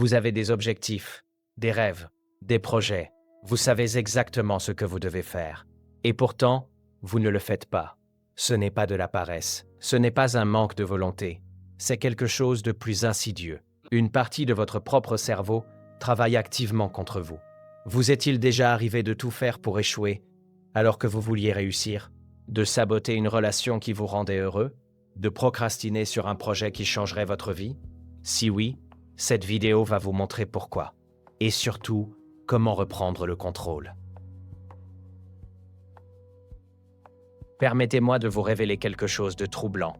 Vous avez des objectifs, des rêves, des projets. Vous savez exactement ce que vous devez faire. Et pourtant, vous ne le faites pas. Ce n'est pas de la paresse. Ce n'est pas un manque de volonté. C'est quelque chose de plus insidieux. Une partie de votre propre cerveau travaille activement contre vous. Vous est-il déjà arrivé de tout faire pour échouer alors que vous vouliez réussir? De saboter une relation qui vous rendait heureux? De procrastiner sur un projet qui changerait votre vie? Si oui, cette vidéo va vous montrer pourquoi. Et surtout, comment reprendre le contrôle. Permettez-moi de vous révéler quelque chose de troublant.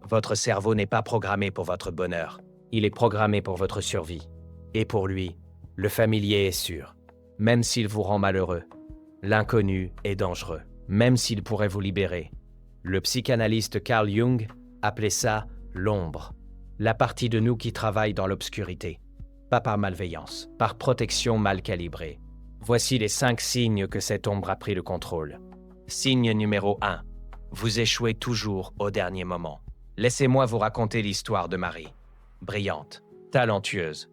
Votre cerveau n'est pas programmé pour votre bonheur. Il est programmé pour votre survie. Et pour lui, le familier est sûr. Même s'il vous rend malheureux. L'inconnu est dangereux. Même s'il pourrait vous libérer. Le psychanalyste Carl Jung appelait ça l'ombre. La partie de nous qui travaille dans l'obscurité. Pas par malveillance, par protection mal calibrée. Voici les 5 signes que cette ombre a pris le contrôle. Signe numéro 1. Vous échouez toujours au dernier moment. Laissez-moi vous raconter l'histoire de Marie. Brillante, talentueuse.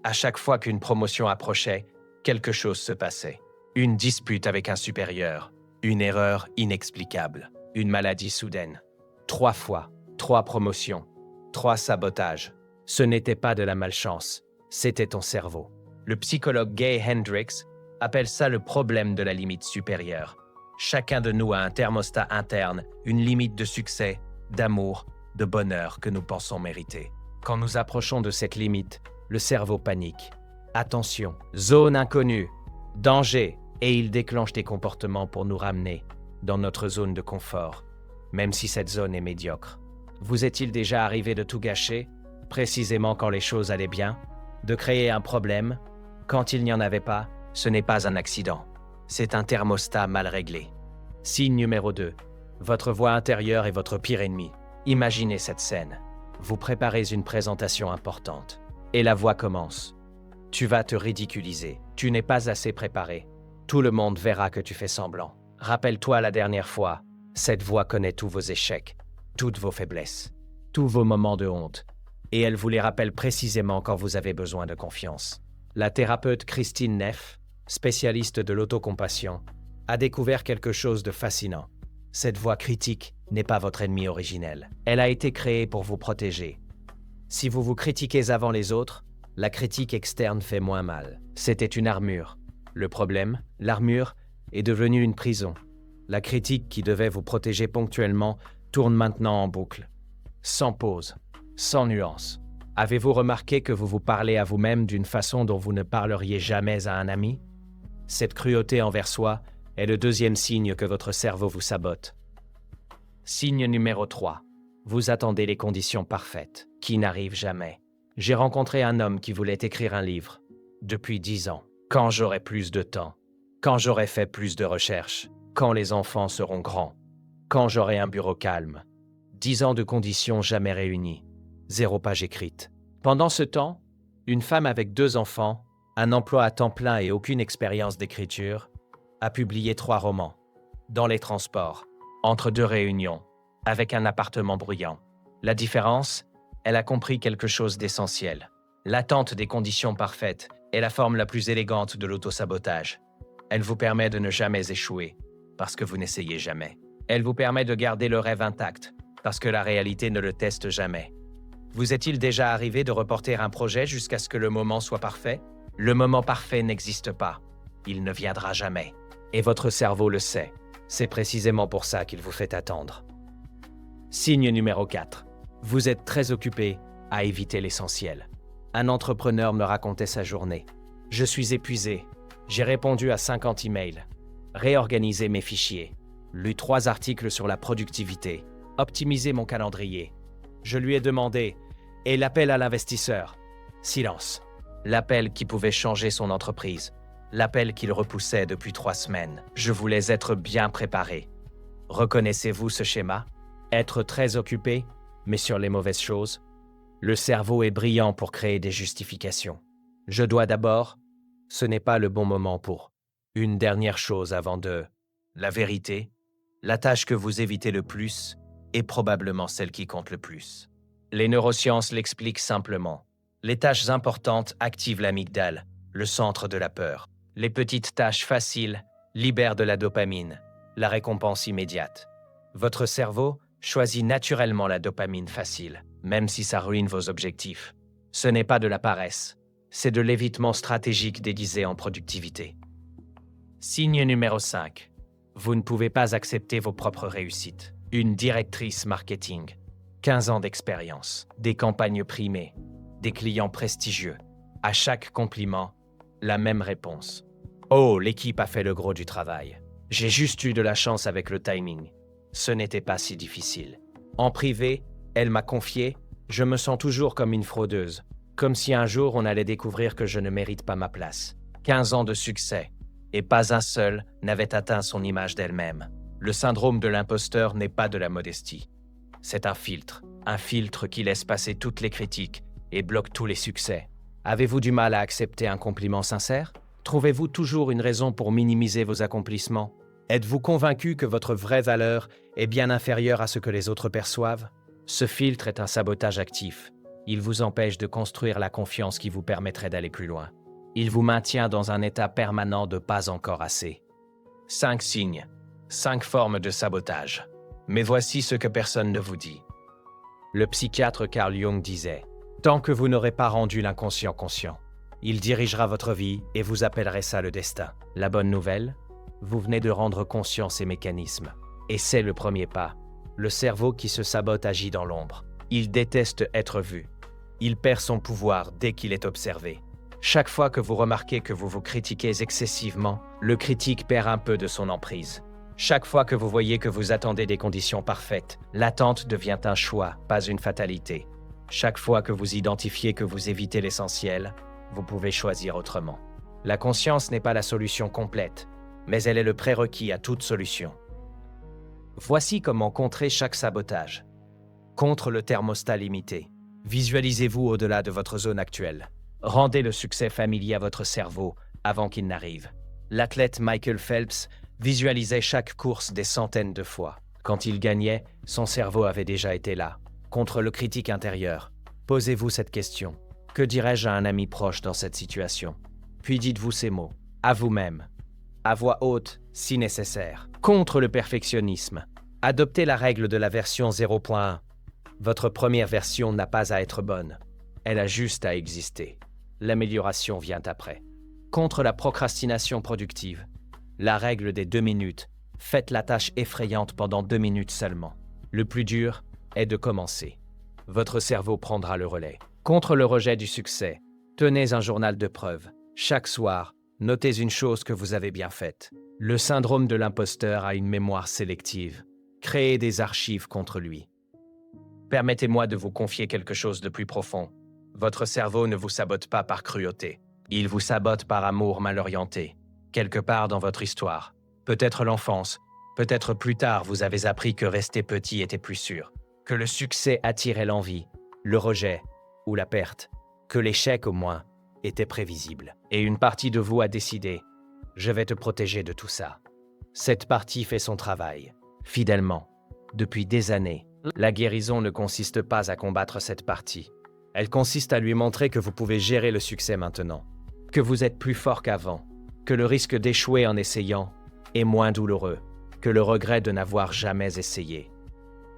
À chaque fois qu'une promotion approchait, quelque chose se passait. Une dispute avec un supérieur, une erreur inexplicable, une maladie soudaine. 3 fois, 3 promotions, 3 sabotages. Ce n'était pas de la malchance, c'était ton cerveau. Le psychologue Gay Hendricks appelle ça le problème de la limite supérieure. Chacun de nous a un thermostat interne, une limite de succès, d'amour, de bonheur que nous pensons mériter. Quand nous approchons de cette limite, le cerveau panique. Attention, zone inconnue, danger, et il déclenche des comportements pour nous ramener dans notre zone de confort, même si cette zone est médiocre. Vous est-il déjà arrivé de tout gâcher, précisément quand les choses allaient bien, de créer un problème, quand il n'y en avait pas? Ce n'est pas un accident. C'est un thermostat mal réglé. Signe numéro 2. Votre voix intérieure est votre pire ennemi. Imaginez cette scène. Vous préparez une présentation importante. Et la voix commence. Tu vas te ridiculiser. Tu n'es pas assez préparé. Tout le monde verra que tu fais semblant. Rappelle-toi la dernière fois. Cette voix connaît tous vos échecs, toutes vos faiblesses, tous vos moments de honte. Et elle vous les rappelle précisément quand vous avez besoin de confiance. La thérapeute Christine Neff, spécialiste de l'autocompassion, a découvert quelque chose de fascinant. Cette voix critique n'est pas votre ennemi originel. Elle a été créée pour vous protéger. Si vous vous critiquez avant les autres, la critique externe fait moins mal. C'était une armure. Le problème, l'armure, est devenue une prison. La critique qui devait vous protéger ponctuellement tourne maintenant en boucle. Sans pause, sans nuance. Avez-vous remarqué que vous vous parlez à vous-même d'une façon dont vous ne parleriez jamais à un ami? Cette cruauté envers soi est le 2e signe que votre cerveau vous sabote. Signe numéro 3. Vous attendez les conditions parfaites, qui n'arrivent jamais. J'ai rencontré un homme qui voulait écrire un livre. Depuis 10 ans. Quand j'aurai plus de temps. Quand j'aurai fait plus de recherches. Quand les enfants seront grands. Quand j'aurai un bureau calme. 10 ans de conditions jamais réunies. 0 page écrite. Pendant ce temps, une femme avec 2 enfants, un emploi à temps plein et aucune expérience d'écriture, a publié 3 romans. Dans les transports, entre 2 réunions, avec un appartement bruyant. La différence, elle a compris quelque chose d'essentiel. L'attente des conditions parfaites est la forme la plus élégante de l'autosabotage. Elle vous permet de ne jamais échouer, parce que vous n'essayez jamais. Elle vous permet de garder le rêve intact, parce que la réalité ne le teste jamais. Vous est-il déjà arrivé de reporter un projet jusqu'à ce que le moment soit parfait? Le moment parfait n'existe pas. Il ne viendra jamais. Et votre cerveau le sait. C'est précisément pour ça qu'il vous fait attendre. Signe numéro 4. Vous êtes très occupé à éviter l'essentiel. Un entrepreneur me racontait sa journée. Je suis épuisé. J'ai répondu à 50 emails. Réorganisé mes fichiers. Lu 3 articles sur la productivité. Optimisé mon calendrier. Je lui ai demandé « Et l'appel à l'investisseur ?» Silence. L'appel qui pouvait changer son entreprise. L'appel qu'il repoussait depuis 3 semaines. Je voulais être bien préparé. Reconnaissez-vous ce schéma? Être très occupé, mais sur les mauvaises choses. Le cerveau est brillant pour créer des justifications. Je dois d'abord, ce n'est pas le bon moment pour. Une dernière chose avant de. La vérité, la tâche que vous évitez le plus est probablement celle qui compte le plus. Les neurosciences l'expliquent simplement. Les tâches importantes activent l'amygdale, le centre de la peur. Les petites tâches faciles libèrent de la dopamine, la récompense immédiate. Votre cerveau choisit naturellement la dopamine facile, même si ça ruine vos objectifs. Ce n'est pas de la paresse, c'est de l'évitement stratégique déguisé en productivité. Signe numéro 5. Vous ne pouvez pas accepter vos propres réussites. Une directrice marketing, 15 ans d'expérience, des campagnes primées, des clients prestigieux. À chaque compliment, la même réponse. Oh, l'équipe a fait le gros du travail. J'ai juste eu de la chance avec le timing. Ce n'était pas si difficile. En privé, elle m'a confié, je me sens toujours comme une fraudeuse, comme si un jour on allait découvrir que je ne mérite pas ma place. 15 ans de succès, et pas un seul n'avait atteint son image d'elle-même. Le syndrome de l'imposteur n'est pas de la modestie. C'est un filtre qui laisse passer toutes les critiques et bloque tous les succès. Avez-vous du mal à accepter un compliment sincère? Trouvez-vous toujours une raison pour minimiser vos accomplissements? Êtes-vous convaincu que votre vraie valeur est bien inférieure à ce que les autres perçoivent? Ce filtre est un sabotage actif. Il vous empêche de construire la confiance qui vous permettrait d'aller plus loin. Il vous maintient dans un état permanent de pas encore assez. 5 signes, 5 formes de sabotage. Mais voici ce que personne ne vous dit. Le psychiatre Carl Jung disait « Tant que vous n'aurez pas rendu l'inconscient conscient, il dirigera votre vie et vous appellerez ça le destin. » La bonne nouvelle, vous venez de rendre conscient ces mécanismes. Et c'est le premier pas. Le cerveau qui se sabote agit dans l'ombre. Il déteste être vu. Il perd son pouvoir dès qu'il est observé. Chaque fois que vous remarquez que vous vous critiquez excessivement, le critique perd un peu de son emprise. Chaque fois que vous voyez que vous attendez des conditions parfaites, l'attente devient un choix, pas une fatalité. Chaque fois que vous identifiez que vous évitez l'essentiel, vous pouvez choisir autrement. La conscience n'est pas la solution complète, mais elle est le prérequis à toute solution. Voici comment contrer chaque sabotage. Contre le thermostat limité. Visualisez-vous au-delà de votre zone actuelle. Rendez le succès familier à votre cerveau avant qu'il n'arrive. L'athlète Michael Phelps visualisait chaque course des centaines de fois. Quand il gagnait, son cerveau avait déjà été là. Contre le critique intérieur, posez-vous cette question. Que dirais-je à un ami proche dans cette situation? Puis dites-vous ces mots, à vous-même, à voix haute si nécessaire. Contre le perfectionnisme, adoptez la règle de la version 0.1. Votre première version n'a pas à être bonne. Elle a juste à exister. L'amélioration vient après. Contre la procrastination productive, la règle des 2 minutes. Faites la tâche effrayante pendant 2 minutes seulement. Le plus dur est de commencer. Votre cerveau prendra le relais. Contre le rejet du succès, tenez un journal de preuves. Chaque soir, notez une chose que vous avez bien faite. Le syndrome de l'imposteur a une mémoire sélective. Créez des archives contre lui. Permettez-moi de vous confier quelque chose de plus profond. Votre cerveau ne vous sabote pas par cruauté. Il vous sabote par amour mal orienté. Quelque part dans votre histoire, peut-être l'enfance, peut-être plus tard vous avez appris que rester petit était plus sûr, que le succès attirait l'envie, le rejet ou la perte, que l'échec au moins était prévisible. Et une partie de vous a décidé « Je vais te protéger de tout ça ». Cette partie fait son travail, fidèlement, depuis des années. La guérison ne consiste pas à combattre cette partie. Elle consiste à lui montrer que vous pouvez gérer le succès maintenant, que vous êtes plus fort qu'avant, que le risque d'échouer en essayant est moins douloureux que le regret de n'avoir jamais essayé.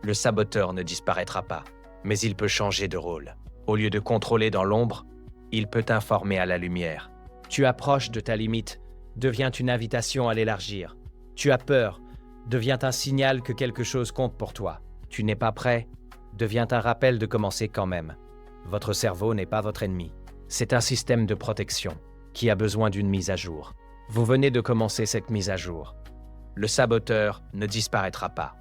Le saboteur ne disparaîtra pas, mais il peut changer de rôle. Au lieu de contrôler dans l'ombre, il peut t'informer à la lumière. Tu approches de ta limite, devient une invitation à l'élargir. Tu as peur, devient un signal que quelque chose compte pour toi. Tu n'es pas prêt, devient un rappel de commencer quand même. Votre cerveau n'est pas votre ennemi. C'est un système de protection qui a besoin d'une mise à jour. Vous venez de commencer cette mise à jour. Le saboteur ne disparaîtra pas,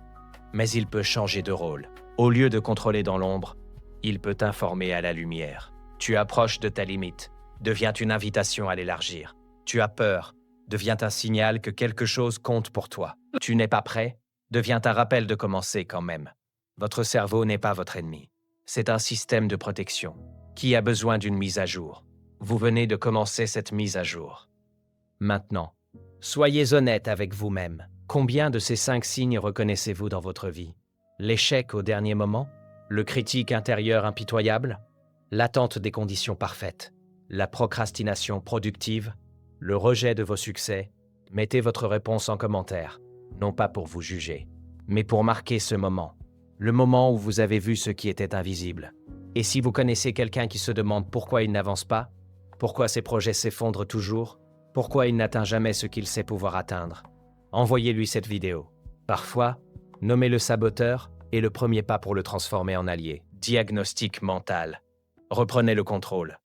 mais il peut changer de rôle. Au lieu de contrôler dans l'ombre, il peut t'informer à la lumière. Tu approches de ta limite, devient une invitation à l'élargir. Tu as peur, devient un signal que quelque chose compte pour toi. Tu n'es pas prêt, devient un rappel de commencer quand même. Votre cerveau n'est pas votre ennemi. C'est un système de protection qui a besoin d'une mise à jour. Vous venez de commencer cette mise à jour. Maintenant, soyez honnête avec vous-même. Combien de ces 5 signes reconnaissez-vous dans votre vie? L'échec au dernier moment? Le critique intérieur impitoyable? L'attente des conditions parfaites, la procrastination productive, le rejet de vos succès. Mettez votre réponse en commentaire, non pas pour vous juger, mais pour marquer ce moment, le moment où vous avez vu ce qui était invisible. Et si vous connaissez quelqu'un qui se demande pourquoi il n'avance pas, pourquoi ses projets s'effondrent toujours, pourquoi il n'atteint jamais ce qu'il sait pouvoir atteindre, envoyez-lui cette vidéo. Parfois, nommer le saboteur est le premier pas pour le transformer en allié. Diagnostic mental. Reprenez le contrôle.